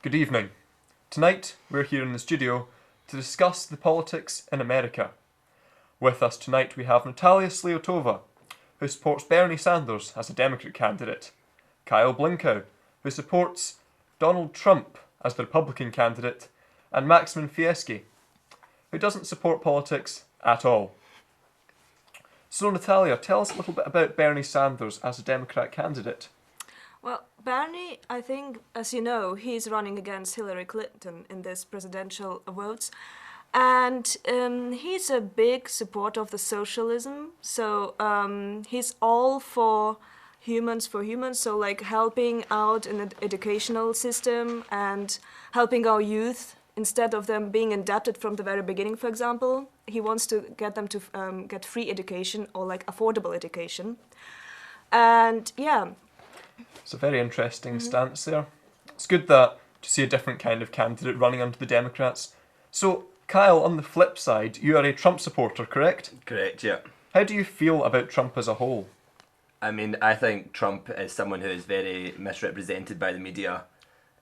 Good evening. Tonight we're here in the studio to discuss the politics in America. With us tonight we have Natalia Sliotova, who supports Bernie Sanders as a Democrat candidate, Kyle Blinkow, who supports Donald Trump as the Republican candidate, and Maximin Fieschi, who doesn't support politics at all. So Natalia, tell us a little bit about Bernie Sanders as a Democrat candidate. Well, Bernie, I think, as you know, he's running against Hillary Clinton in this presidential votes. And he's a big supporter of the socialism. So he's all for humans, so like helping out in the educational system and helping our youth instead of them being indebted from the very beginning, for example. He wants to get them to get free education or like affordable education. And yeah. It's a very interesting stance there. It's good that to see a different kind of candidate running under the Democrats. So, Kyle, on the flip side, you are a Trump supporter, correct? Correct, yeah. How do you feel about Trump as a whole? I mean, I think Trump is someone who is very misrepresented by the media.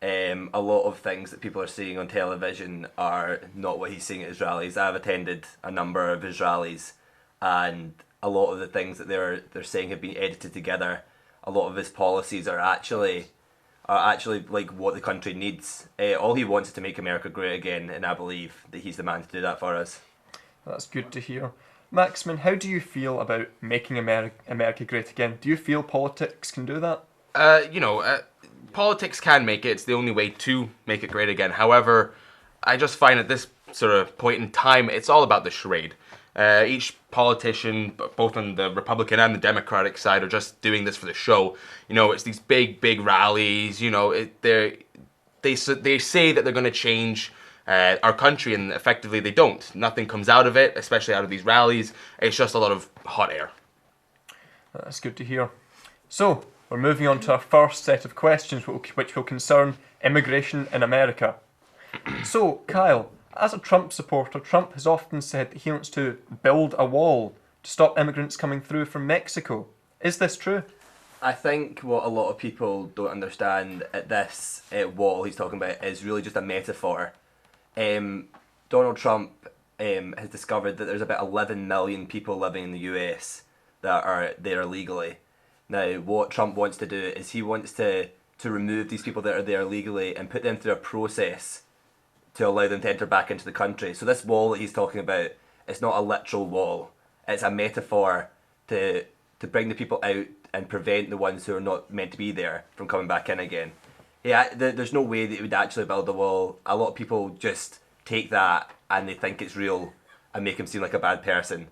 A lot of things that people are seeing on television are not what he's saying at his rallies. I've attended a number of his rallies, and a lot of the things that they're saying have been edited together. A lot of his policies are actually like what the country needs. All he wants is to make America great again, and I believe that he's the man to do that for us. That's good to hear. Maximin, how do you feel about making America great again? Do you feel politics can do that? Politics can make it. It's the only way to make it great again. However, I just find at this sort of point in time, it's all about the charade. Each politician, both on the Republican and the Democratic side, are just doing this for the show. You know, it's these big rallies. You know, they say that they're going to change our country, and effectively they don't. Nothing comes out of it, especially out of these rallies. It's just a lot of hot air. That's good to hear. So, we're moving on to our first set of questions, which will concern immigration in America. So, Kyle, as a Trump supporter, Trump has often said that he wants to build a wall to stop immigrants coming through from Mexico. Is this true? I think what a lot of people don't understand at this wall he's talking about is really just a metaphor. Donald Trump has discovered that there's about 11 million people living in the US that are there illegally. Now, what Trump wants to do is he wants to remove these people that are there legally and put them through a process to allow them to enter back into the country. So this wall that he's talking about, it's not a literal wall. It's a metaphor to bring the people out and prevent the ones who are not meant to be there from coming back in again. Yeah, there's no way that he would actually build a wall. A lot of people just take that and they think it's real and make him seem like a bad person.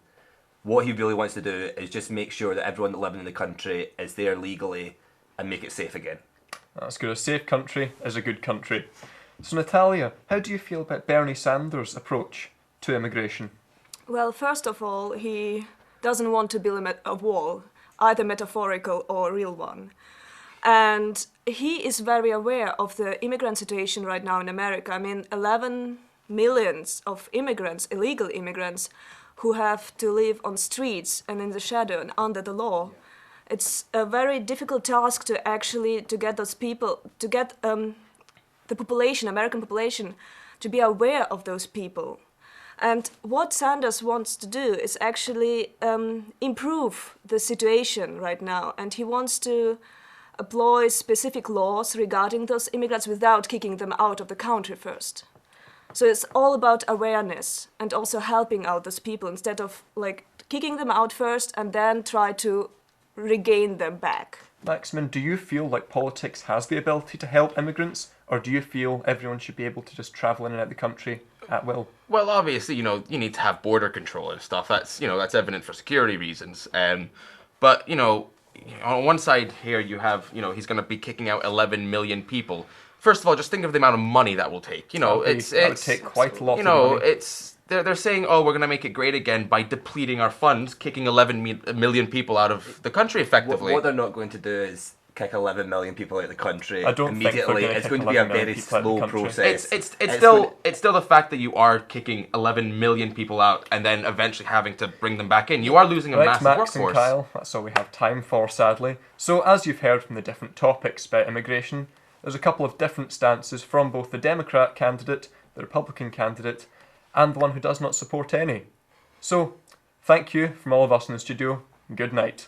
What he really wants to do is just make sure that everyone living in the country is there legally and make it safe again. That's good. A safe country is a good country. So Natalia, how do you feel about Bernie Sanders' approach to immigration? Well, first of all, he doesn't want to build a wall, either metaphorical or a real one. And he is very aware of the immigrant situation right now in America. I mean, 11 millions of immigrants, illegal immigrants, who have to live on streets and in the shadow and under the law. It's a very difficult task to get those people, to get the population, American population, to be aware of those people. And what Sanders wants to do is actually improve the situation right now. And he wants to employ specific laws regarding those immigrants without kicking them out of the country first. So it's all about awareness and also helping out those people instead of like kicking them out first and then try to regain them back. Maximin, do you feel like politics has the ability to help immigrants, or do you feel everyone should be able to just travel in and out of the country at will? Well, obviously, you need to have border control and stuff. That's evident for security reasons. But on one side here you have, he's going to be kicking out 11 million people. First of all, just think of the amount of money that will take. That would take quite a lot of money. They're saying, oh, we're going to make it great again by depleting our funds, kicking 11 million people out of the country effectively. What they're not going to do is kick 11 million people out of the country I don't immediately. It's going to be a very slow process. It's still the fact that you are kicking 11 million people out and then eventually having to bring them back in. You are losing a massive Max workforce. And Kyle, that's all we have time for, sadly. So, as you've heard from the different topics about immigration, there's a couple of different stances from both the Democrat candidate, the Republican candidate, and the one who does not support any. So, thank you from all of us in the studio, and good night.